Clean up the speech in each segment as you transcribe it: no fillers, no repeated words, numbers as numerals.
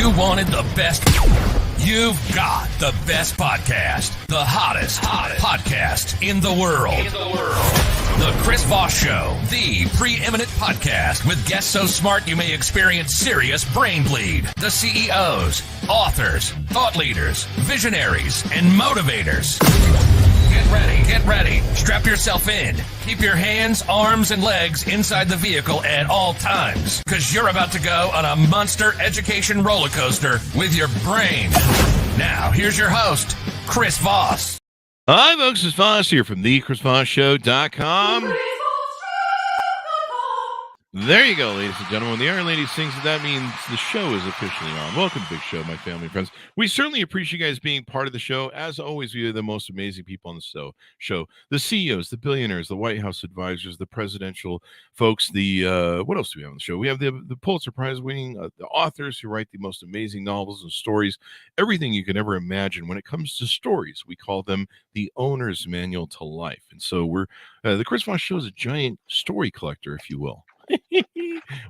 You wanted the best. You've got the best podcast. The hottest podcast in the world. The Chris Voss Show, the preeminent podcast with guests so smart you may experience serious brain bleed. The CEOs, authors, thought leaders, visionaries, and motivators. Get ready. Strap yourself in. Keep your hands, arms, and legs inside the vehicle at all times, because you're about to go on a monster education roller coaster with your brain. Now, here's your host, Chris Voss. Hi, folks. It's Voss here from thechrisvossshow.com. There you go, ladies and gentlemen. When the Iron Lady sings it, that means the show is officially on. Welcome to Big Show, my family and friends. We certainly appreciate you guys being part of the show. As always, we are the most amazing people on the show. The CEOs, the billionaires, the White House advisors, the presidential folks, the what else do we have on the show? We have the Pulitzer Prize winning the authors who write the most amazing novels and stories, everything you can ever imagine. When it comes to stories, we call them the owner's manual to life. And so we're the Chris Voss Show is a giant story collector, if you will.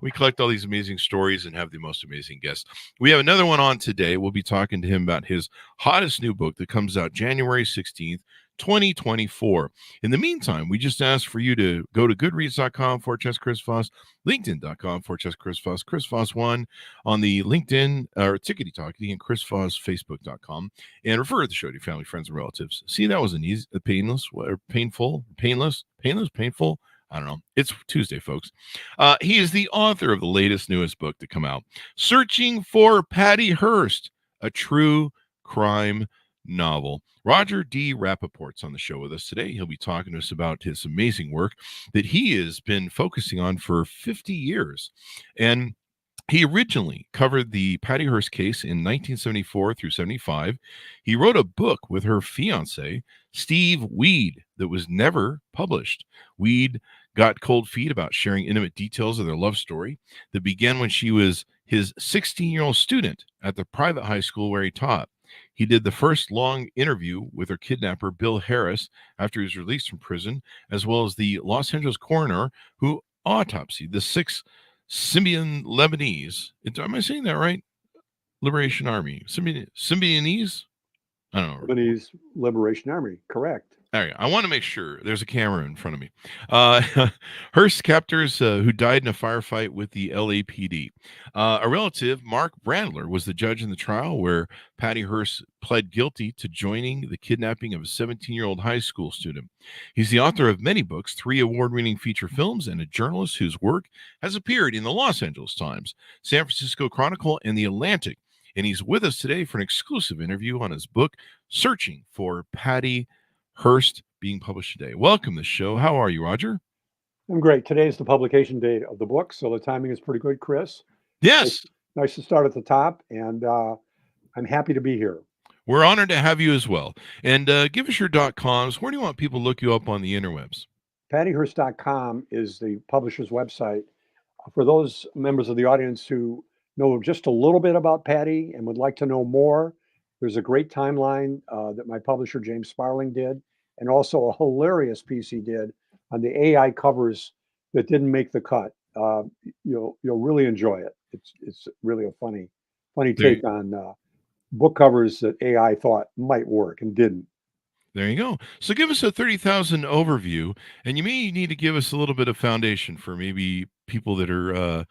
We collect all these amazing stories and have the most amazing guests. We have another one on today. We'll be talking to him about his hottest new book that comes out January 16th, 2024. In the meantime, we just asked for you to go to goodreads.com/Chris Voss, linkedin.com/Chris Voss, Chris Voss 1 on the LinkedIn or Tickety Talkety, and Chris Voss Facebook.com, and refer to the show to your family, friends, and relatives. See, that was an easy, painless. I don't know. It's Tuesday, folks. He is the author of the newest book to come out, Searching for Patty Hearst, a true crime novel. Roger D. Rapoport's on the show with us today. He'll be talking to us about his amazing work that he has been focusing on for 50 years. And he originally covered the Patty Hearst case in 1974 through 75. He wrote a book with her fiance, Steve Weed, that was never published. Weed got cold feet about sharing intimate details of their love story that began when she was his 16-year-old student at the private high school where he taught. He did the first long interview with her kidnapper, Bill Harris, after he was released from prison, as well as the Los Angeles coroner who autopsied the 6 Symbionese Lebanese. Am I saying that right? Liberation Army. Symbionese? I don't know. Lebanese Liberation Army, correct. All right, I want to make sure. There's a camera in front of me. Hearst captors who died in a firefight with the LAPD. A relative, Mark Brandler, was the judge in the trial where Patty Hearst pled guilty to joining the kidnapping of a 17-year-old high school student. He's the author of many books, 3 award-winning feature films, and a journalist whose work has appeared in the Los Angeles Times, San Francisco Chronicle, and the Atlantic. And he's with us today for an exclusive interview on his book, Searching for Patty Hearst, being published today. Welcome to the show. How are you, Roger? I'm great. Today is the publication date of the book, so the timing is pretty good, Chris. Yes. Nice to start at the top, and I'm happy to be here. We're honored to have you as well. And give us your .coms. Where do you want people to look you up on the interwebs? PattyHearst.com is the publisher's website. For those members of the audience who know just a little bit about Patty and would like to know more, there's a great timeline that my publisher, James Sparling, did, and also a hilarious piece he did on the AI covers that didn't make the cut. You'll really enjoy it. It's really a funny take on book covers that AI thought might work and didn't. There you go. So give us a 30,000 overview, and you may need to give us a little bit of foundation for maybe people that are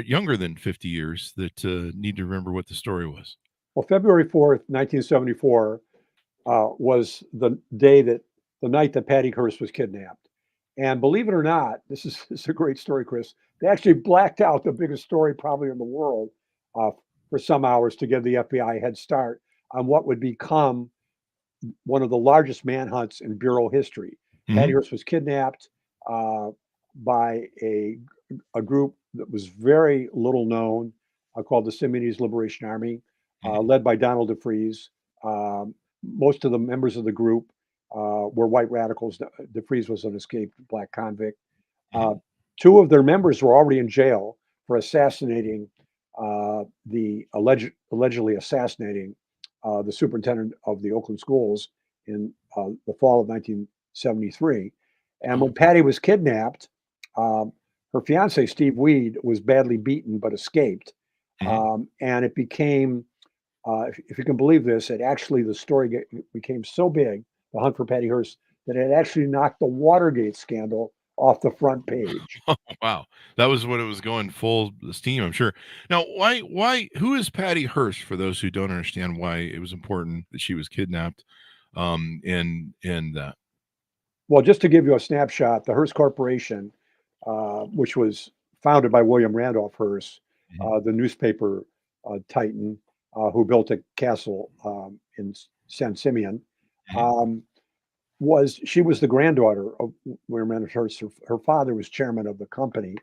younger than 50 years that need to remember what the story was. Well, February 4th, 1974 was the night that Patty Hearst was kidnapped. And believe it or not, this is a great story, Chris. They actually blacked out the biggest story probably in the world for some hours to give the FBI a head start on what would become one of the largest manhunts in Bureau history. Mm-hmm. Patty Hearst was kidnapped by a group that was very little known called the Symbionese Liberation Army. Led by Donald DeFreeze. Most of the members of the group were white radicals. DeFreeze was an escaped black convict. 2 of their members were already in jail for assassinating allegedly assassinating the superintendent of the Oakland schools in the fall of 1973. And when Patty was kidnapped, her fiance, Steve Weed, was badly beaten but escaped. And it became, if you can believe this, the story became so big, the hunt for Patty Hearst, that it actually knocked the Watergate scandal off the front page. Oh, wow. That was when it was going full steam, I'm sure. Now, who is Patty Hearst, for those who don't understand why it was important that she was kidnapped? And that. Well, just to give you a snapshot, the Hearst Corporation, which was founded by William Randolph Hearst, Mhm. the newspaper titan who built a castle in San Simeon, Mhm. um, she was the granddaughter of William Randolph Hearst. Her father was chairman of the company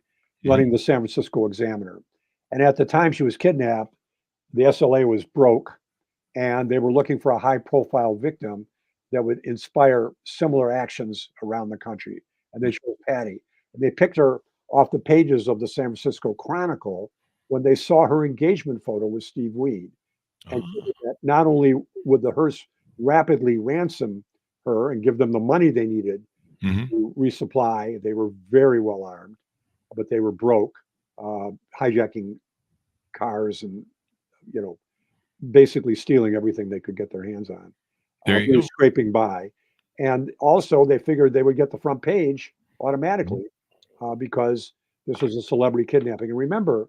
Mhm. running the San Francisco Examiner. And at the time she was kidnapped, the SLA was broke and they were looking for a high profile victim that would inspire similar actions around the country. And they chose Patty. And they picked her off the pages of the San Francisco Chronicle when they saw her engagement photo with Steve Weed. And Oh. figured that not only would the Hearst rapidly ransom her and give them the money they needed Mhm. to resupply, they were very well armed, but they were broke, hijacking cars and, you know, basically stealing everything they could get their hands on, There you really go. scraping by. And also, they figured they would get the front page Mhm. automatically because this was a celebrity kidnapping. And remember,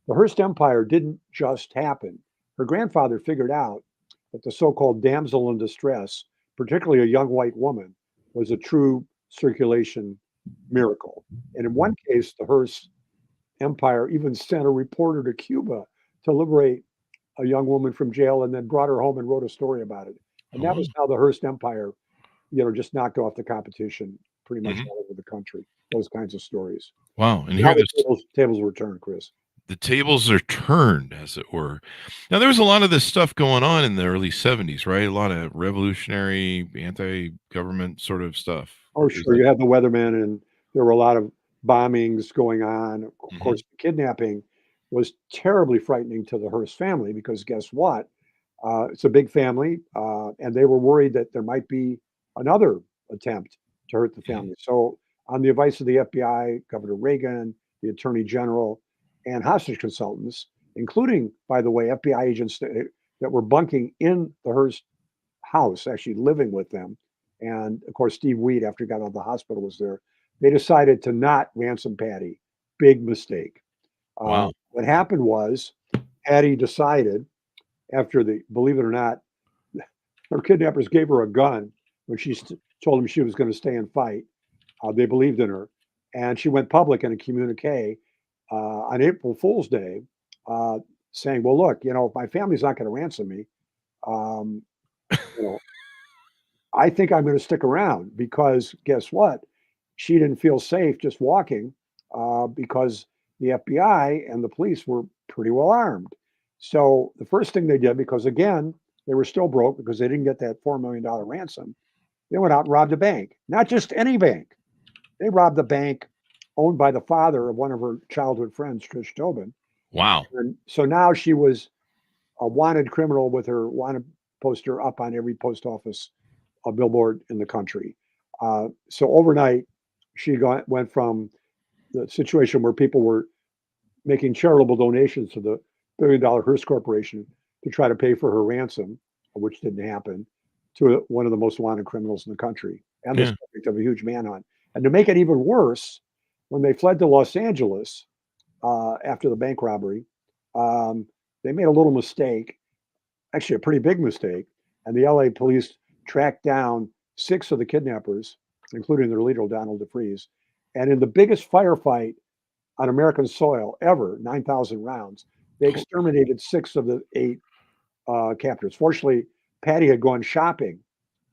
the Hearst Empire didn't just happen. Her grandfather figured out that the so called damsel in distress, particularly a young white woman, was a true circulation miracle. And in one case, the Hearst Empire even sent a reporter to Cuba to liberate a young woman from jail and then brought her home and wrote a story about it. And Oh, that wow. was how the Hearst Empire, just knocked off the competition pretty much Mhm. all over the country. Those kinds of stories. Wow. And Now here the this tables were turned, Chris. the tables are turned, as it were. Now, there was a lot of this stuff going on in the early 70s, right? A lot of revolutionary, anti-government sort of stuff. Oh, Is sure. that? You had the weathermen, and there were a lot of bombings going on. Of Mhm. course, the kidnapping was terribly frightening to the Hearst family because guess what? It's a big family, and they were worried that there might be another attempt to hurt the Mhm. family. So, on the advice of the FBI, Governor Reagan, the Attorney General, and hostage consultants, including, by the way, FBI agents that were bunking in the Hearst house, actually living with them. And of course, Steve Weed, after he got out of the hospital, was there. They decided to not ransom Patty. Big mistake. Wow. What happened was Patty decided, after believe it or not, her kidnappers gave her a gun when she told them she was going to stay and fight. They believed in her. And she went public in a communique on April Fool's Day uh, saying, well, look, if my family's not going to ransom me, um, you know, I think I'm going to stick around because guess what? She didn't feel safe just walking because the FBI and the police were pretty well armed. So the first thing they did, because again, they were still broke because they didn't get that $4 million ransom, they went out and robbed a bank. Not just any bank. They robbed the bank owned by the father of one of her childhood friends, Trish Tobin. Wow. And so now she was a wanted criminal with her wanted poster up on every post office a billboard in the country. So overnight, went from the situation where people were making charitable donations to the $1 billion Hearst Corporation to try to pay for her ransom, which didn't happen, to one of the most wanted criminals in the country and the Yeah. subject of a huge manhunt. And to make it even worse, when they fled to Los Angeles after the bank robbery, um, they made a little mistake, actually a pretty big mistake, and the LA police tracked down 6 of the kidnappers, including their leader, Donald DeFreeze. And in the biggest firefight on American soil ever, 9,000 rounds, they Oh, exterminated 6 of the 8 captors. Fortunately, Patty had gone shopping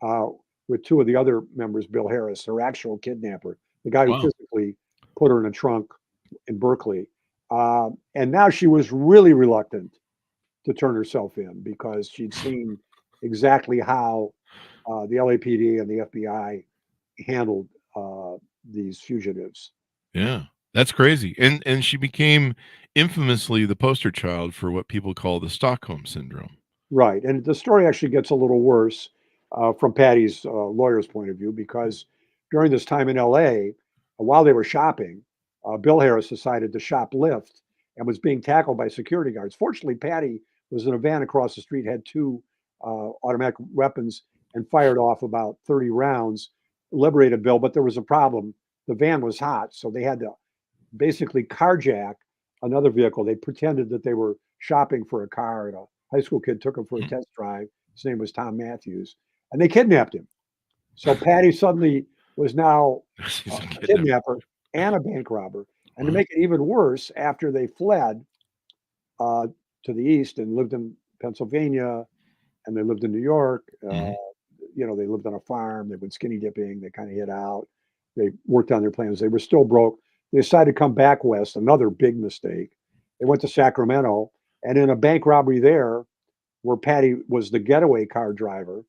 uh, with 2 of the other members, Bill Harris, her actual kidnapper, the guy who wow. physically put her in a trunk in Berkeley. And now she was really reluctant to turn herself in because she'd seen exactly how the LAPD and the FBI handled these fugitives. Yeah. That's crazy. And she became infamously the poster child for what people call the Stockholm syndrome. Right. And the story actually gets a little worse from Patty's lawyer's point of view because during this time in LA, while they were shopping, Bill Harris decided to shoplift and was being tackled by security guards. Fortunately, Patty was in a van across the street, had two automatic weapons, and fired off about 30 rounds, liberated Bill. But there was a problem. The van was hot, so they had to basically carjack another vehicle. They pretended that they were shopping for a car, and a high school kid took him for a test drive. His name was Tom Matthews, and they kidnapped him. So Patty suddenly was now a kidnapper and a bank robber. And to make it even worse, after they fled to the east and lived in Pennsylvania, and they lived in New York, they lived on a farm. They went skinny dipping. They kind of hid out. They worked on their plans. They were still broke. They decided to come back west. Another big mistake. They went to Sacramento, and in a bank robbery there, where Patty was the getaway car driver,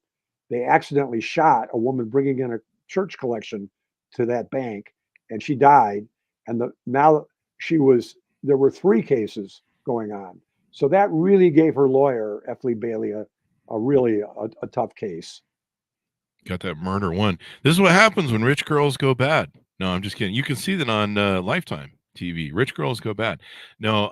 they accidentally shot a woman bringing in a church collection to that bank, and she died. And there were 3 cases going on. So that really gave her lawyer, F. Lee Bailey, a really tough case. Got that murder one. This is what happens when rich girls go bad. No, I'm just kidding. You can see that on Lifetime TV. Rich girls go bad. No,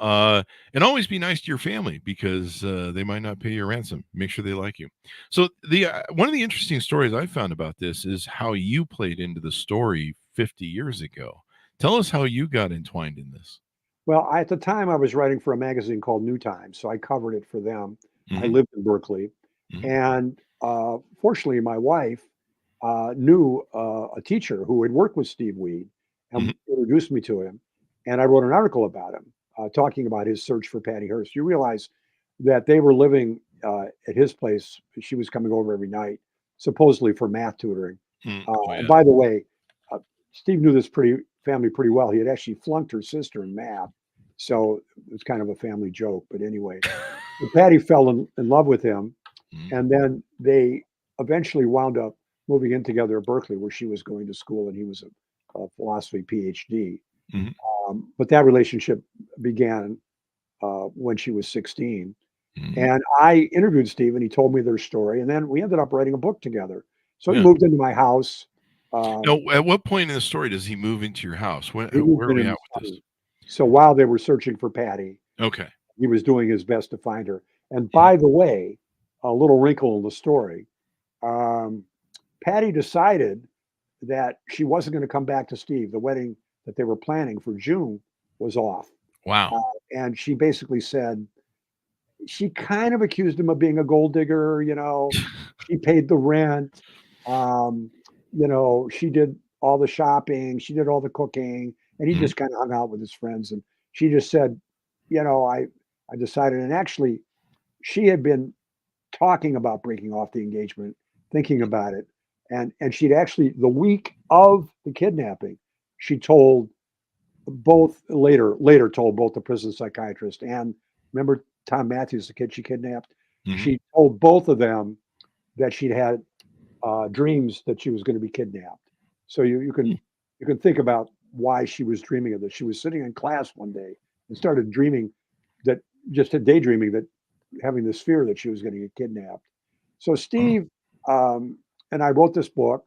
and always be nice to your family, because they might not pay your ransom. Make sure they like you. So the one of the interesting stories I found about this is how you played into the story 50 years ago. Tell us how you got entwined in this. Well, at the time, I was writing for a magazine called New Times, so I covered it for them. I lived in Berkeley, and fortunately, my wife knew a teacher who had worked with Steve Weed and introduced me to him. And I wrote an article about him, talking about his search for Patty Hearst. You realize that they were living at his place. She was coming over every night, supposedly for math tutoring. And by the way, Steve knew this family pretty well. He had actually flunked her sister in math, so it was kind of a family joke. But anyway, Patty fell in love with him, and then they eventually wound up moving in together at Berkeley, where she was going to school and he was a philosophy PhD. But that relationship began when she was 16. And I interviewed Steve, and he told me their story. And then we ended up writing a book together. So he moved into my house. Now, at what point in the story does he move into your house? Where are we at with this? So while they were searching for Patty, he was doing his best to find her. And by the way, a little wrinkle in the story, Patty decided that she wasn't going to come back to Steve. The wedding that they were planning for June was off. Wow. And she basically said, she kind of accused him of being a gold digger. She paid the rent. She did all the shopping. She did all the cooking. And he just kind of hung out with his friends. And she just said, I decided. And actually, she had been talking about breaking off the engagement, thinking about it. And she'd actually, the week of the kidnapping, she told later told both the prison psychiatrist and, remember Tom Matthews, the kid she kidnapped? She told both of them that she'd had dreams that she was going to be kidnapped. So you can think about why she was dreaming of this. She was sitting in class one day and started daydreaming that, having this fear that she was going to get kidnapped. So Steve and I wrote this book,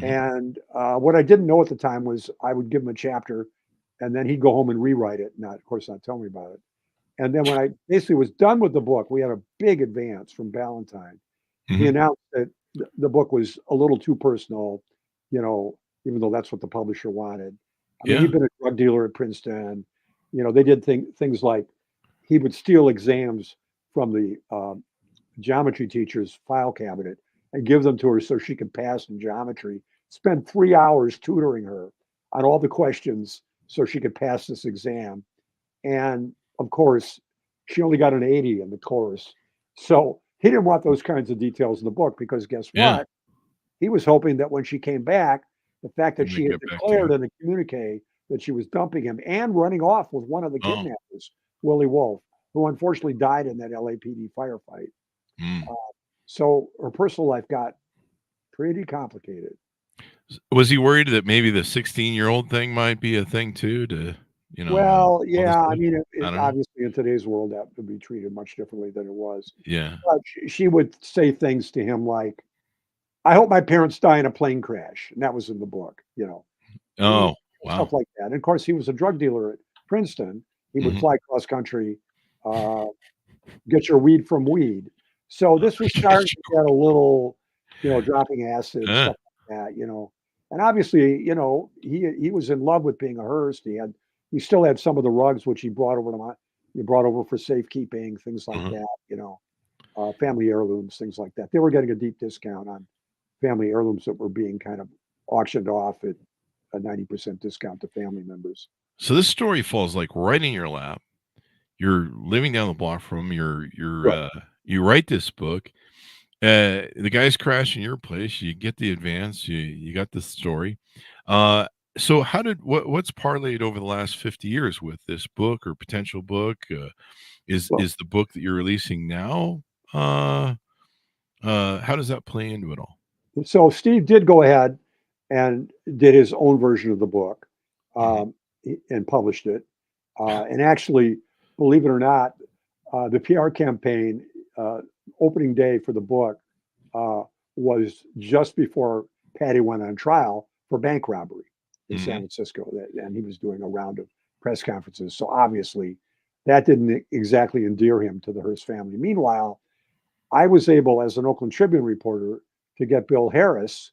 and what I didn't know at the time was I would give him a chapter, and then he'd go home and rewrite it. Not tell me about it. And then when I basically was done with the book, we had a big advance from Ballantine. He announced that the book was a little too personal, even though that's what the publisher wanted. I mean, he'd been a drug dealer at Princeton. They did things like he would steal exams from the geometry teacher's file cabinet and give them to her so she could pass in geometry. Spend 3 hours tutoring her on all the questions so she could pass this exam. And of course, she only got an 80 in the course. So he didn't want those kinds of details in the book, because guess what? He was hoping that when she came back, the fact that she had declared in a communique that she was dumping him and running off with one of the kidnappers, Willie Wolf, who unfortunately died in that LAPD firefight. So her personal life got pretty complicated. Was he worried that maybe the 16-year-old thing might be a thing too? Well, yeah. I mean, obviously in today's world that would be treated much differently than it was. Yeah. But she would say things to him like, "I hope my parents die in a plane crash," and that was in the book. Oh, wow. Stuff like that. And of course, he was a drug dealer at Princeton. He would fly cross country, get your weed from weed. So this was starting to get a little, dropping acid, Uh, stuff like that. And obviously, he was in love with being a Hearst. He still had some of the rugs which he brought over he brought over for safekeeping, things like that. Family heirlooms, things like that. They were getting a deep discount on family heirlooms that were being kind of auctioned off at a 90% discount to family members. So this story falls like right in your lap. You're living down the block from him. Right. You write this book. The guy's crashing your place. You get the advance. You got the story. So what's parlayed over the last 50 years with this book or potential book? Is Well, the book that you're releasing now? How does that play into it all? so Steve did go ahead and did his own version of the book, Mhm. and published it. And actually, believe it or not, the PR campaign opening day for the book uh, was just before Patty went on trial for bank robbery in San Mhm. Francisco, and he was doing a round of press conferences. So obviously, that didn't exactly endear him to the Hearst family. Meanwhile, I was able, as an Oakland Tribune reporter, to get Bill Harris,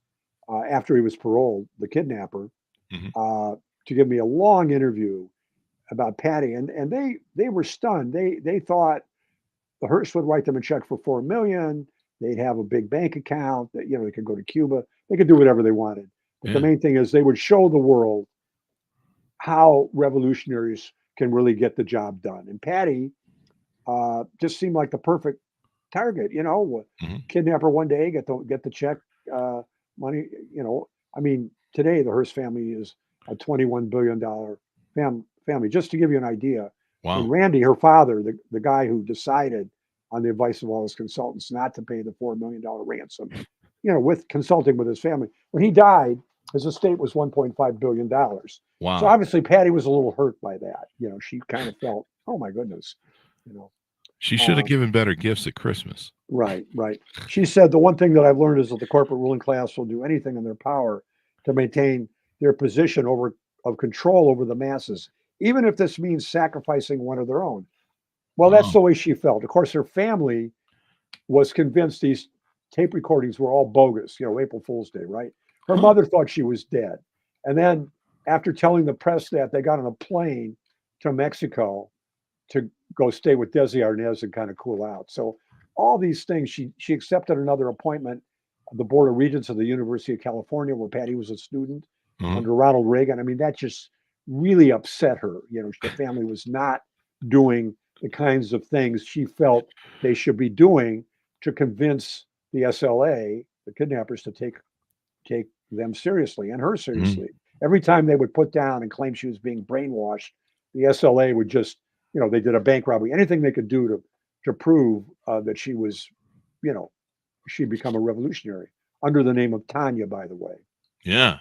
after he was paroled, the kidnapper, Mhm. uh, to give me a long interview about Patty, and they were stunned. They thought the Hearst would write them a check for $4 million. They'd have a big bank account that they could go to Cuba. They could do whatever they wanted. But the Yeah. main thing is they would show the world how revolutionaries can really get the job done. And Patty just seemed like the perfect target. Mhm. Kidnap her one day, get the check, uh, money. I mean, today the Hearst family is a $21 billion family. Just to give you an idea, when Wow. Randy, her father, the guy who decided on the advice of all his consultants not to pay the $4 million ransom, with consulting with his family, when he died, his estate was $1.5 billion. So Wow. obviously, Patty was a little hurt by that. She kind of felt, oh my goodness, you know. She should have Um, given better gifts at Christmas. Right, right. She said the one thing that I've learned is that the corporate ruling class will do anything in their power to maintain their position of control over the masses, even if this means sacrificing one of their own. Well, that's Oh. the way she felt. Of course, her family was convinced these tape recordings were all bogus, April Fool's Day, right? Her Huh. mother thought she was dead. And then after telling the press that, they got on a plane to Mexico to go stay with Desi Arnaz and kind of cool out. So all these things, she accepted another appointment of the Board of Regents of the University of California, where Patty was a student Mhm. under Ronald Reagan. I mean, that just really upset her. The family was not doing the kinds of things she felt they should be doing to convince the SLA, the kidnappers, to take them seriously and her Mhm. seriously. Every time they would put down and claim she was being brainwashed, the SLA would just, they did a bank robbery, anything they could do to prove that she was, you know, she'd become a revolutionary under the name of Tanya, by the way. Yeah.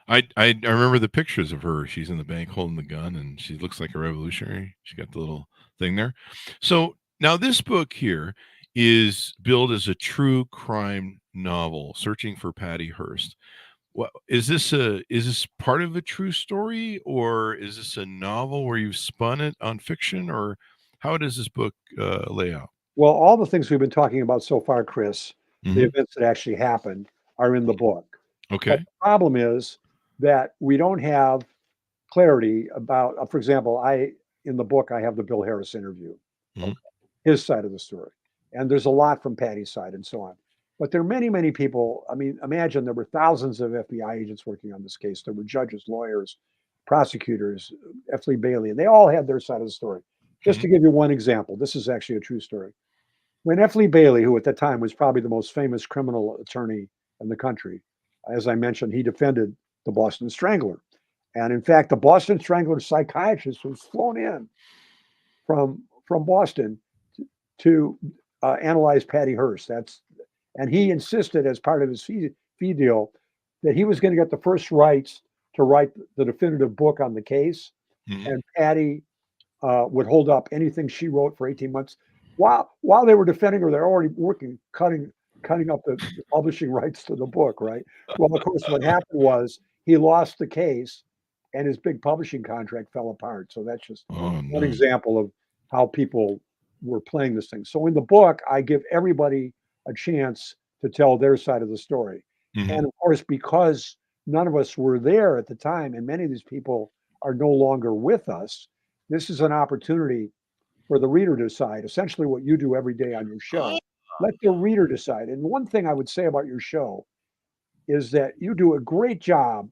I remember the pictures of her. She's in the bank holding the gun, and she looks like a revolutionary. She got the little thing there. So now this book here is billed as a true crime novel, searching for Patty Hearst. What is this part of a true story, or is this a novel where you've spun it on fiction, or how does this book lay out? Well, all the things we've been talking about so far, Chris, the Hmm. events that actually happened, are in the book. But Okay. the problem is that we don't have clarity about, for example, in the book, I have the Bill Harris interview, Hmm. okay, his side of the story. And there's a lot from Patty's side and so on. But there are many, many people. I mean, imagine there were thousands of FBI agents working on this case. There were judges, lawyers, prosecutors, F. Lee Bailey, and they all had their side of the story. Just Hmm. to give you one example, this is actually a true story. When F. Lee Bailey, who at the time was probably the most famous criminal attorney in the country, as I mentioned, he defended the Boston Strangler. And in fact, the Boston Strangler psychiatrist was flown in from Boston to analyze Patty Hearst. And he insisted, as part of his fee deal, that he was going to get the first rights to write the definitive book on the case, Hmm. and Patty would hold up anything she wrote for 18 months. While they were defending her, they're already working, cutting up the publishing rights to the book, right? Well, of course, what happened was he lost the case, and his big publishing contract fell apart. So that's just Oh one no. example of how people were playing this thing. So in the book, I give everybody a chance to tell their side of the story. Mhm. And of course, because none of us were there at the time, and many of these people are no longer with us, this is an opportunity for the reader to decide, essentially what you do every day on your Oh, show. Let the reader decide. And one thing I would say about your show is that you do a great job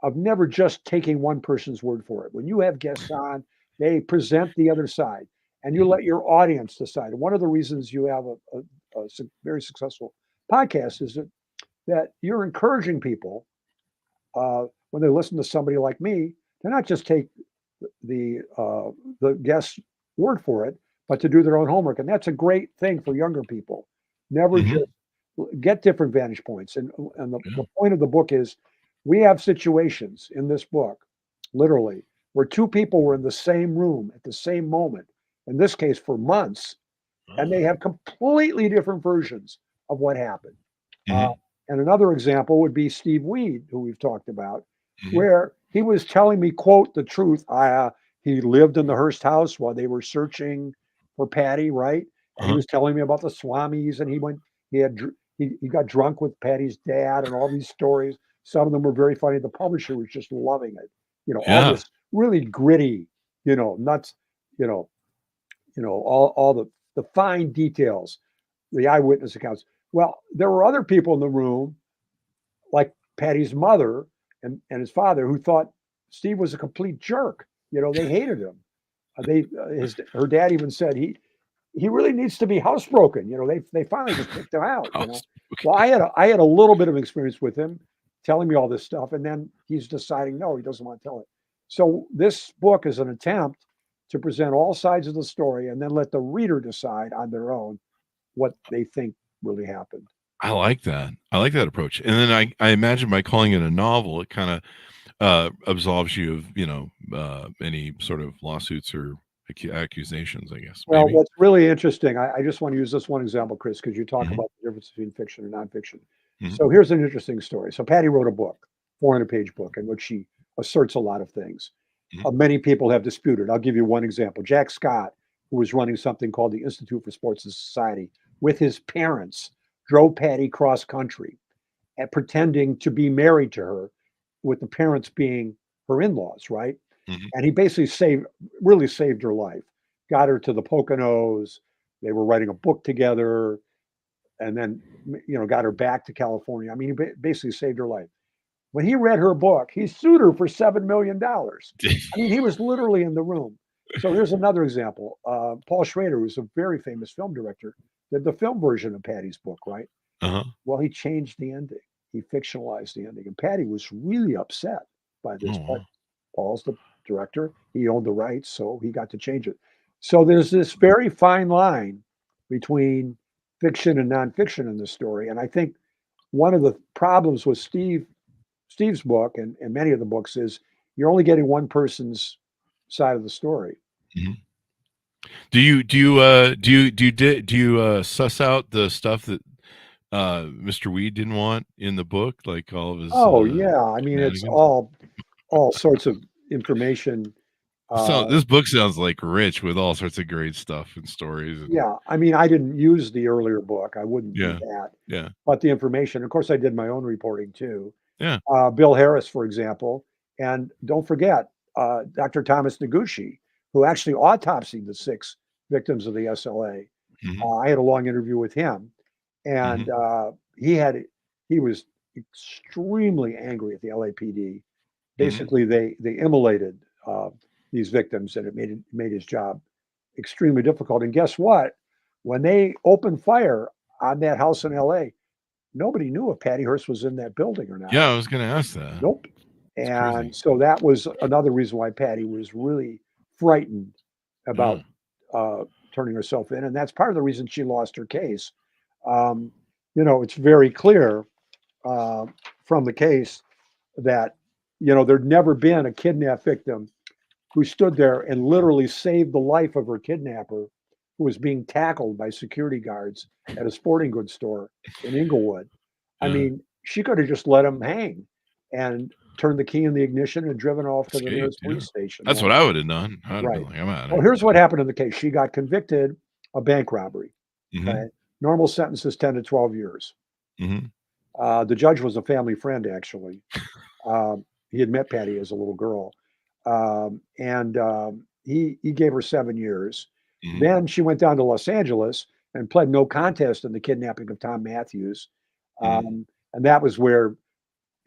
of never just taking one person's word for it. When you have guests on, they present the other side and you let your audience decide. And one of the reasons you have a very successful podcast is that you're encouraging people when they listen to somebody like me to not just take the guest's word for it, but to do their own homework. And that's a great thing for younger people. Never mhm. just get different vantage points. And Yeah. the point of the book is we have situations in this book, literally, where two people were in the same room at the same moment, in this case for months, and they Oh. have completely different versions of what happened. Uh, Mhm. and another example would be Steve Weed, who we've talked about, Mhm. where he was telling me, quote, the truth. He lived in the Hearst house while they were searching for Patty, right? And he Uh-huh. was telling me about the Swamis, and he got drunk with Patty's dad, and all these stories. Some of them were very funny. The publisher was just loving it. All Yeah. this really gritty, nuts, you know, all the fine details, the eyewitness accounts. Well, there were other people in the room, like Patty's mother and his father, who thought Steve was a complete jerk. They hated him. Her dad even said he really needs to be housebroken. They finally just kicked him out. House. Well, I had a little bit of experience with him, telling me all this stuff, and then he's deciding no, he doesn't want to tell it. So this book is an attempt to present all sides of the story, and then let the reader decide on their own what they think really happened. I like that. I like that approach. And then I imagine by calling it a novel, it kind of absolves you of, any sort of lawsuits or accusations, I guess. Well, Maybe. what's really interesting, I just want to use this one example, Chris, because you talk Mhm. about the difference between fiction and nonfiction. Mhm. So here's an interesting story. So Patty wrote a book, 400-page book, in which she asserts a lot of things. Mhm. Many people have disputed. I'll give you one example. Jack Scott, who was running something called the Institute for Sports and Society, with his parents, drove Patty cross country and pretending to be married to her, with the parents being her in-laws, right? Mhm. And he basically really saved her life. Got her to the Poconos. They were writing a book together, and then got her back to California. I mean, he basically saved her life. When he read her book, he sued her for $7 million. I mean, he was literally in the room. So here's another example. Paul Schrader, who's a very famous film director, did the film version of Patty's book, right? Uh-huh. Well, he changed the ending. He fictionalized the ending, and Patty was really upset by Oh, this. But wow. Paul's the director; he owned the rights, so he got to change it. So there's this very fine line between fiction and nonfiction in this story, and I think one of the problems with Steve's book and many of the books is you're only getting one person's side of the story. Mhm. Do you suss out the stuff that Mr. Weed didn't want in the book, like all of his Oh yeah, I mean it's shenanigans? all sorts of information. So Uh, this book sounds like rich with all sorts of great stuff and stories and Yeah, I mean, I didn't use the earlier book. I wouldn't do yeah, that. yeah, But the information, of course, I did my own reporting too. yeah. Bill Harris, for example, and don't forget Dr. Thomas Noguchi, who actually autopsied the 6 victims of the SLA. Mhm, I had a long interview with him, and mhm, he was extremely angry at the LAPD. mhm. Basically, they immolated these victims, and it made his job extremely difficult. And guess what? When they opened fire on that house in LA, nobody knew if Patty Hearst was in that building or not. Yeah, I was gonna ask that. Nope. It's And crazy. so that was another reason why Patty was really frightened Yeah. about uh, turning herself in. And that's part of the reason she lost her case. Um, it's very clear uh, from the case that, there'd never been a kidnap victim who stood there and literally saved the life of her kidnapper, who was being tackled by security guards at a sporting goods store in Inglewood. I Yeah. mean, she could have just let him hang. And turned the key in the ignition and driven off to the Escaped, nearest yeah. police station. That's what I would have done. I'd have been Right. like, I'm out of Well, here. here's what happened in the case. She got convicted of bank robbery. Mhm. Okay. Normal sentence is 10 to 12 years. Mhm. The judge was a family friend, actually. He had met Patty as a little girl. And he gave her 7 years. Mhm. Then she went down to Los Angeles and pled no contest in the kidnapping of Tom Matthews. Mhm. And that was where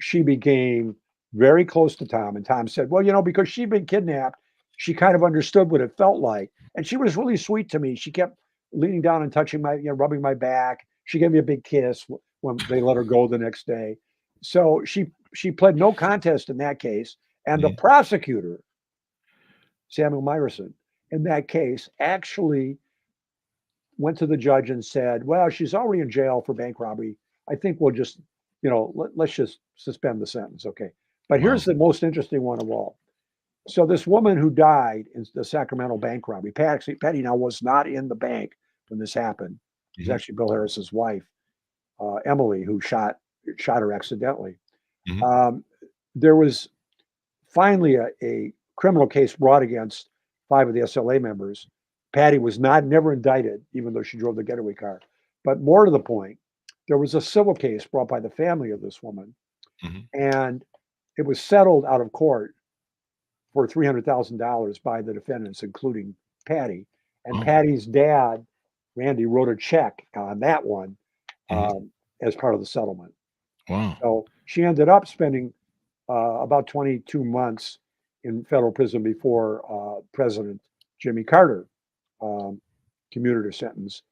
she became very close to Tom. And Tom said, well, because she'd been kidnapped, she kind of understood what it felt like. And she was really sweet to me. She kept leaning down and touching rubbing my back. She gave me a big kiss when they let her go the next day. So she pled no contest in that case. And the Mhm. prosecutor, Samuel Myerson, in that case actually went to the judge and said, well, she's already in jail for bank robbery. I think we'll just, let's just suspend the sentence. Okay. But Wow. here's the most interesting one of all. So this woman who died in the Sacramento bank robbery, Patty now was not in the bank when this happened. It was Mhm. actually Bill Harris's wife, Emily, who shot her accidentally. Mhm. There was finally a criminal case brought against 5 of the SLA members. Patty was never indicted, even though she drove the getaway car. But more to the point, there was a civil case brought by the family of this woman, Mhm. and it was settled out of court for $300,000 by the defendants, including Patty. And Oh. Patty's dad, Randy, wrote a check on that one Mhm. as part of the settlement. Wow. So she ended up spending about 22 months in federal prison before President Jimmy Carter commuted her sentence.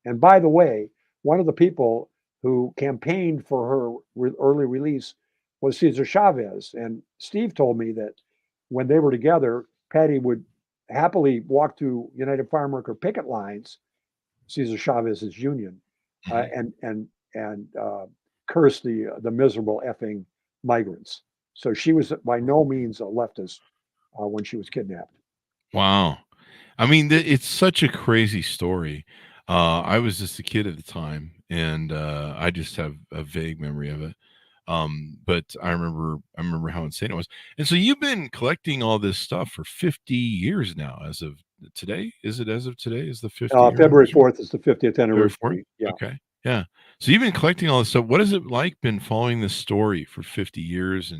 And by the way, one of the people who campaigned for her early release was Cesar Chavez. And Steve told me that when they were together, Patty would happily walk through United Farm Worker picket lines, Cesar Chavez's union, Mhm. and curse the miserable effing migrants. So she was by no means a leftist when she was kidnapped. Wow. I mean, it's such a crazy story. I was just a kid at the time, and I just have a vague memory of it. But I remember how insane it was. And so you've been collecting all this stuff for 50 years now. As of today, is it as of today? Is the 50-year February anniversary? 4th is the 50th February 4th? anniversary. Yeah. Okay, yeah. So you've been collecting all this stuff. What has it like been following this story for 50 years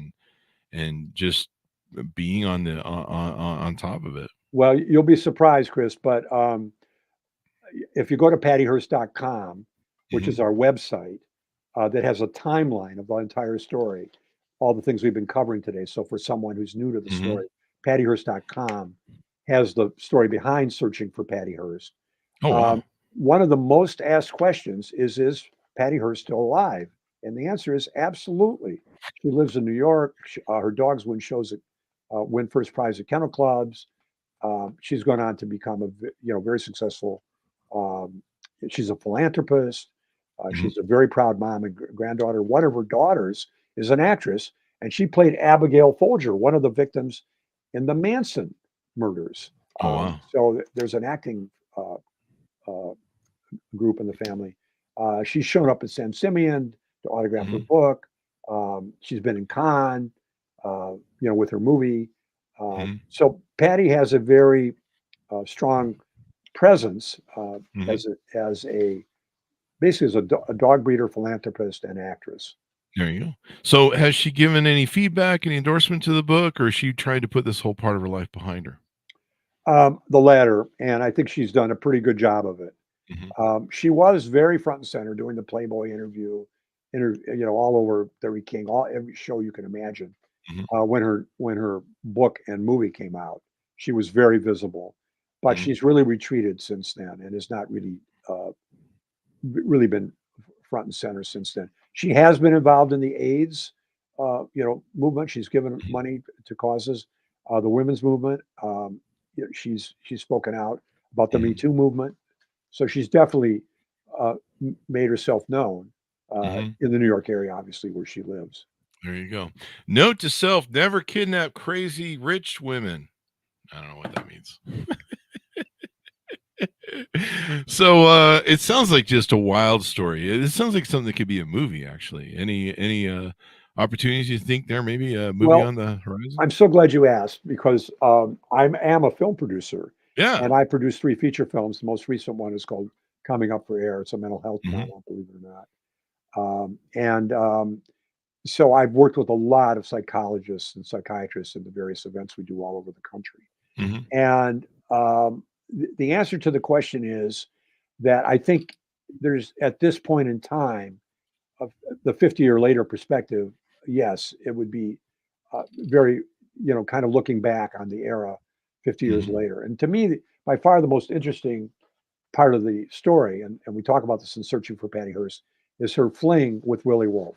and just being on top of it? Well, you'll be surprised, Chris, but if you go to pattyhearst.com, which is Mhm. our website, that has a timeline of the entire story, all the things we've been covering today. So for someone who's new to the Mhm. story, pattyhearst.com has the story behind searching for Patty Hearst. Oh, Um, wow. one of the most asked questions is Patty Hearst still alive? And the answer is absolutely. She lives in New York. Her dogs win shows at win first prize at kennel clubs. She's gone on to become very successful. Um, she's a philanthropist. Mhm. She's a very proud mom and granddaughter. One of her daughters is an actress, and she played Abigail Folger, one of the victims in the Manson murders. Oh, wow. So there's an acting uh, group in the family. She's shown up at San Simeon to autograph her Mhm. book. She's been in Cannes, with her movie. Mhm. So Patty has a very strong presence Mhm. as basically as a dog breeder, philanthropist, and actress. There you go. So has she given any feedback, any endorsement to the book, or has she tried to put this whole part of her life behind her? The latter, and I think she's done a pretty good job of it. Mhm. She was very front and center doing the Playboy all over Larry King, every show you can imagine. Mhm. When her book and movie came out, she was very visible, but Mhm. she's really retreated since then and has not really been front and center since then. She has been involved in the AIDS, movement. She's given Mhm. money to causes, the women's movement. She's spoken out about the Me Mhm. Too movement. So she's definitely made herself known Mhm. in the New York area, obviously, where she lives. There you go. Note to self: never kidnap crazy rich women. I don't know what that means. So it sounds like just a wild story. It sounds like something that could be a movie, actually. Any opportunities you think there maybe a movie Well, on the horizon? I'm so glad you asked because I am a film producer Yeah. and I produced 3 feature films. The most recent one is called Coming Up for Air. It's a mental health Hmm. drama, believe it or not. So I've worked with a lot of psychologists and psychiatrists in the various events we do all over the country. Hmm. And the answer to the question is that I think there's at this point in time of the 50-year later perspective, yes, it would be very, kind of looking back on the era 50 years Hmm. later. And to me, by far the most interesting part of the story, and we talk about this in Searching for Patty Hearst, is her fling with Willie Wolf.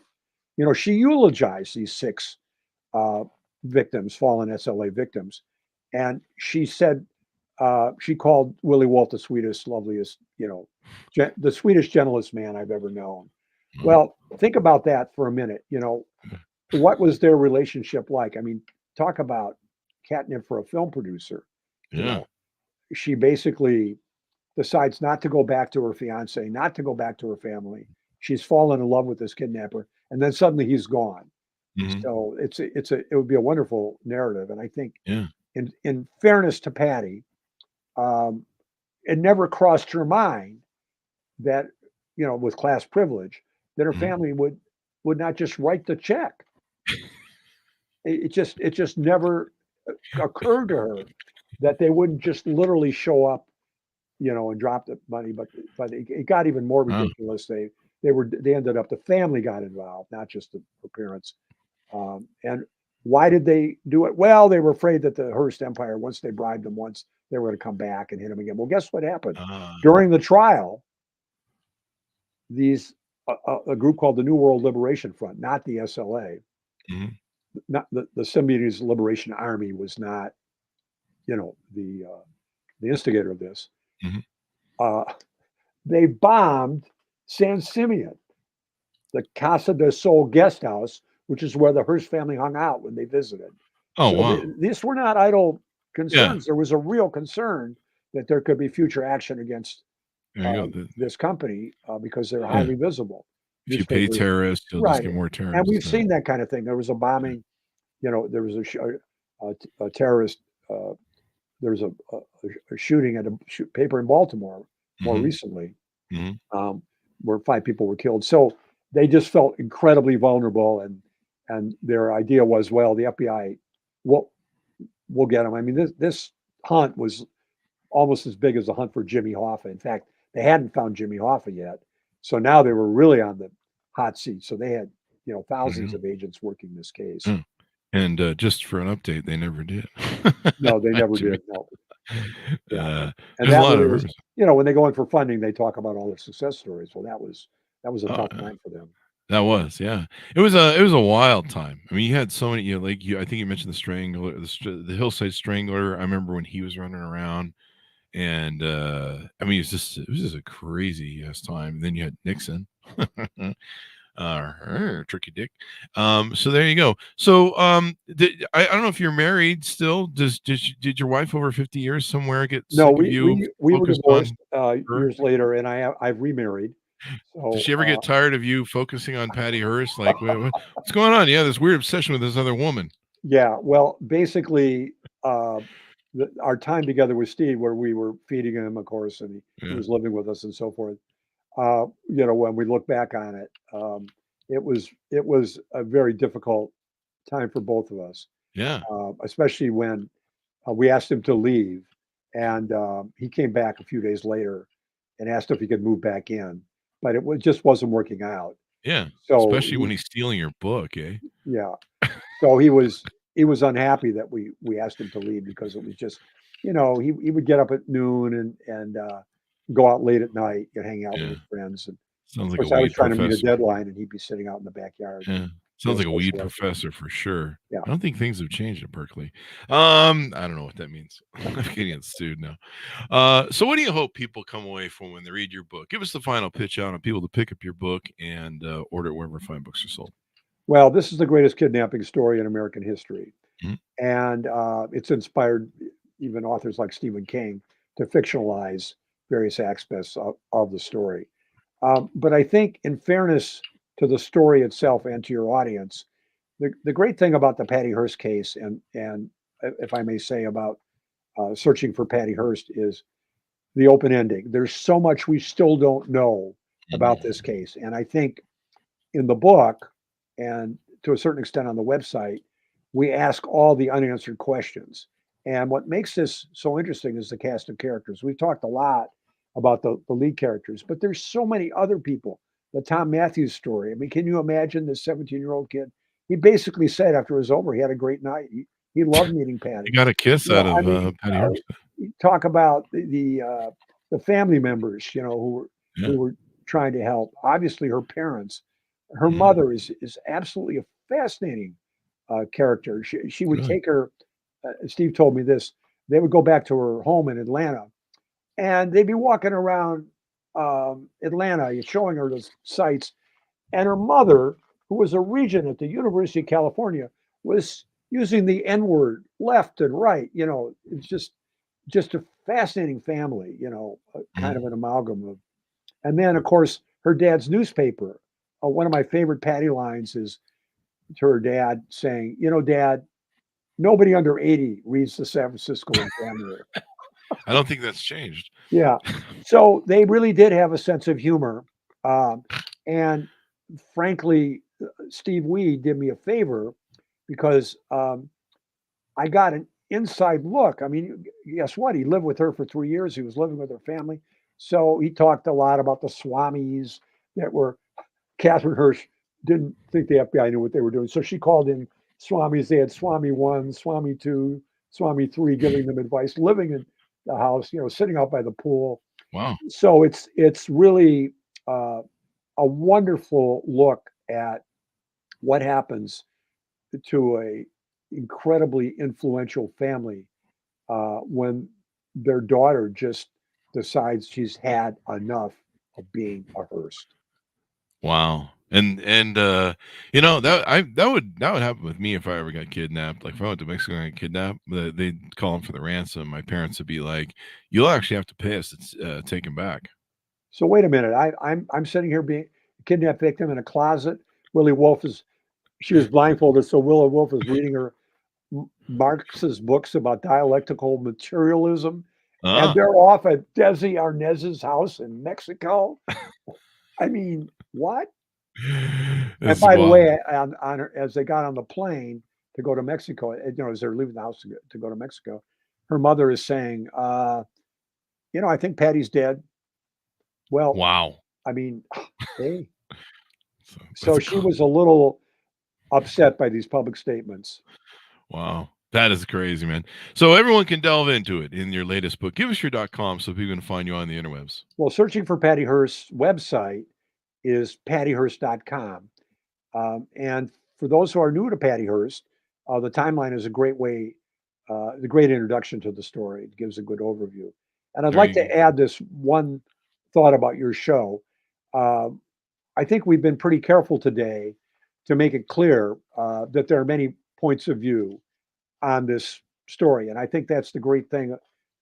She eulogized these 6 uh, victims, fallen SLA victims, and she said she called Willie Wolf the sweetest, loveliest, the sweetest, gentlest man I've ever known. Well, think about that for a minute. What was their relationship like? I mean, talk about catnip for a film producer. You Yeah. know, she basically decides not to go back to her fiance, not to go back to her family. She's fallen in love with this kidnapper, and then suddenly he's gone. Hmm. So it would be a wonderful narrative, and I think Yeah. in fairness to Patty, um, it never crossed her mind that with class privilege, that her Hmm. family would not just write the check. It just never occurred to her that they wouldn't just literally show up, and drop the money. But it got even more Wow. ridiculous. They ended up the family got involved, not just the parents. And why did they do it? Well, they were afraid that the Hearst Empire, once they bribed them once, they were going to come back and hit them again. Well, guess what happened Uh, during the trial? These a group called the New World Liberation Front, not the SLA, mhm. not the Symbionese Liberation Army was not, the instigator of this. Mhm. Uh, they bombed San Simeon, the Casa del Sol guest house, which is where the Hearst family hung out when they visited. Oh, So wow. these were not idle Yeah. concerns. There was a real concern that there could be future action against There you go. this company because they're Yeah. highly visible. If you pay Newspapers, terrorists, you'll just right? get more And terrorists. we've seen that kind of thing. There was a Yeah. bombing. There was a terrorist. There was a shooting at a paper in Baltimore more Mhm. recently, Mhm. um, where 5 people were killed. So they just felt incredibly vulnerable, and their idea was, well, the FBI, will we'll get them. I mean, this hunt was almost as big as the hunt for Jimmy Hoffa. In fact, they hadn't found Jimmy Hoffa yet, so now they were really on the hot seat. So they had There you thousands go. of agents working this case. Yeah. And, just for an update, they never did. No, they never Jimmy. did. No, yeah, and There's a that lot of was rumors. when they go in for funding, they talk about all the success stories. Well, that was a Oh, tough yeah. time for them. That was, yeah. It was a wild time. I mean, you had so many, like I think you mentioned the Strangler, the Hillside Strangler. I remember when he was running around, and I mean, it was just a crazy ass time. And then you had Nixon. Tricky dick. So there you go. So I don't know if you're married still. Did your wife over 50 years somewhere get No, sick of we you we we were focused divorced on her? years later, and I've remarried. Did So she ever get tired of you focusing on Patty Hearst? Like, what's going on? Yeah, this weird obsession with this other woman. yeah, well, basically, uh, our time together with Steve, where we were feeding him, of course, and he Yeah. was living with us and so forth. When we look back on it, it was a very difficult time for both of us, Yeah. especially when we asked him to leave, and he came back a few days later and asked if he could move back in, but just wasn't working out. Yeah. So Especially when he's stealing your book, eh? yeah, so he was unhappy that we asked him to leave because it was just, he would get up at noon and go out late at night and hang out with Yeah. his friends. And Sounds of like a course, I was weed trying to meet a professor. deadline, and he'd be sitting out in the backyard, Yeah. Sounds like a weed socializing. professor for sure. Yeah. I don't think things have changed at Berkeley. I don't know what that means. I'm getting get sued now. So what do you hope people come away from when they read your book? Give us the final pitch out on people to pick up your book and order it wherever fine books are sold. Well, this is the greatest kidnapping story in American history, Mhm. and it's inspired even authors like Stephen King to fictionalize various aspects of the story. But I think, in fairness to the story itself and to your audience, the great thing about the Patty Hearst case, and if I may say about searching for Patty Hearst, is the open ending. There's so much we still don't know about this Mhm. case, and I think in the book, and to a certain extent on the website, we ask all the unanswered questions. And what makes this so interesting is the cast of characters. We've talked a lot about the lead characters, but there's so many other people. The Tom Matthews story. I mean, can you imagine this 17-year-old kid? He basically said after it was over, he had a great night. He loved meeting You Patty. got a kiss You out know, I of mean, Patty Hearst. you talk about the family members, Yeah. who were trying to help. Obviously, her parents. Her Mhm. mother is absolutely a fascinating character. She would Really? take her. Steve told me this. They would go back to her home in Atlanta, and they'd be walking around Atlanta, showing her the sights. And her mother, who was a regent at the University of California, was using the N word left and right. It's just a fascinating family. Kind Mhm. of an amalgam of. And then, of course, her dad's newspaper. One of my favorite Patty lines is to her dad saying, Dad, nobody under 80 reads the San Francisco Examiner. I don't think that's changed. Yeah. So they really did have a sense of humor. Um, and frankly, Steve Weed did me a favor because I got an inside look. I mean, guess what? He lived with her for 3 years. He was living with her family. So he talked a lot about the Swamis that were. Catherine Hirsch didn't think the FBI knew what they were doing. So she called in Swamis. They had Swami 1, Swami 2, Swami 3 giving them advice, living in the house, sitting out by the pool. Wow. So it's really uh, a wonderful look at what happens to a incredibly influential family when their daughter just decides she's had enough of being a Hearst. Wow. And that would happen with me if I ever got kidnapped. Like if I went to Mexico and got kidnapped, they'd call them for the ransom. My parents would be like, "You'll actually have to pay us to take him back." So wait a minute. I'm sitting here being a kidnapped victim in a closet. Willie Wolf is she was blindfolded, so Willie Wolf is reading her Marx's books about dialectical materialism, and Ah, they're off at Desi Arnaz's house in Mexico. I mean, what? And it's by the wild. way, as they got on the plane to go to Mexico, as they're leaving the house to go to Mexico, her mother is saying, I think Patty's dead. Well, Wow. I mean, hey. So that's So she was a little upset by these public statements. wow. That is crazy, man. So everyone can delve into it in your latest book. Give us your .com so people can find you on the interwebs. Well, searching for Patty Hearst's website is pattyhearst.com. And for those who are new to Patty Hearst, the timeline is a great way, the great introduction to the story. It gives a good overview. And I'd There like you go. to add this one thought about your show. Um, I think we've been pretty careful today to make it clear that there are many points of view on this story. And I think that's the great thing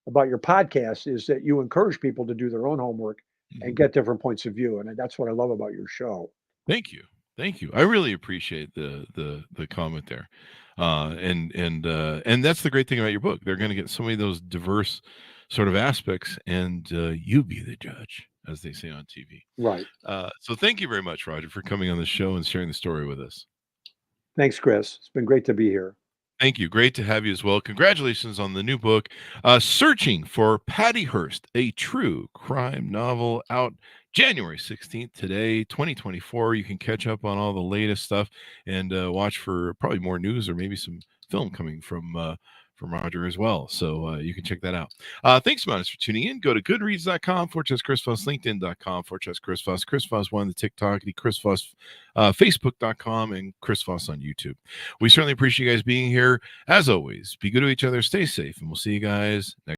about your podcast is that you encourage people to do their own homework and Mhm. get different points of view. And that's what I love about your show. Thank you. Thank you. I really appreciate the comment there. And that's the great thing about your book. They're going to get so many of those diverse sort of aspects, and you be the judge, as they say on TV. Right. So thank you very much, Roger, for coming on the show and sharing the story with us. Thanks, Chris. It's been great to be here. Thank you. Great to have you as well. Congratulations on the new book, Searching for Patty Hearst, a true crime novel, out January 16th, today, 2024. You can catch up on all the latest stuff and watch for probably more news or maybe some film coming from Roger as well. So you can check that out. Thanks so much for tuning in. Go to goodreads.com/Chris Voss, LinkedIn.com/Chris Voss, Chris Voss 1, the TikTok, the Chris Voss, Facebook.com, and Chris Voss on YouTube. We certainly appreciate you guys being here. As always, be good to each other, stay safe, and we'll see you guys next